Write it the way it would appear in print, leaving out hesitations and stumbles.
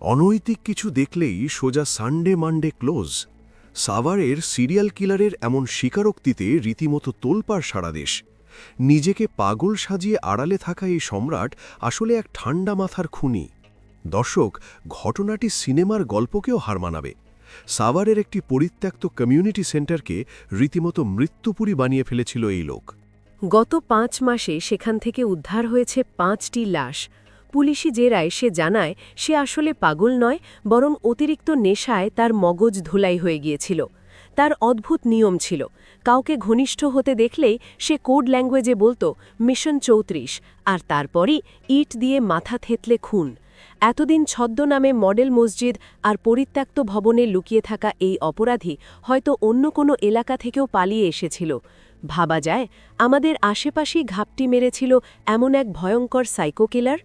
অনৈতিক কিছু দেখলেই সোজা সানডে মানডে ক্লোজ। সাভারের সিরিয়াল কিলারের এমন স্বীকারোক্তিতে রীতিমতো তোলপাড় সারা দেশ। নিজেকে পাগল সাজিয়ে আড়ালে থাকা এই সম্রাট আসলে এক ঠান্ডা মাথার খুনি। দর্শক, ঘটনাটি সিনেমার গল্পকেও হার মানাবে। সাভারের একটি পরিত্যক্ত কমিউনিটি সেন্টারকে রীতিমতো মৃত্যুপুরী বানিয়ে ফেলেছিল এই লোক। গত 5 মাসে সেখান থেকে উদ্ধার হয়েছে 5টি লাশ। পুলিশি জেরায় সে জানায় সে আসলে পাগল নয়, বরং অতিরিক্ত নেশায় তার মগজ ধুলাই হয়ে গিয়েছিল। তার অদ্ভুত নিয়ম ছিল, কাউকে ঘনিষ্ঠ হতে দেখলেই সে কোড ল্যাঙ্গুয়েজে বলতো মিশন 34, আর তারপরই ইট দিয়ে মাথা থেতলে খুন। এতদিন ছদ্মনামে মডেল মসজিদ আর পরিত্যক্ত ভবনে লুকিয়ে থাকা এই অপরাধী হয়তো অন্য কোনো এলাকা থেকেও পালিয়ে এসেছিল। ভাবা যায়, আমাদের আশেপাশেই ঘাপটি মেরেছিল এমন এক ভয়ঙ্কর সাইকো কিলার।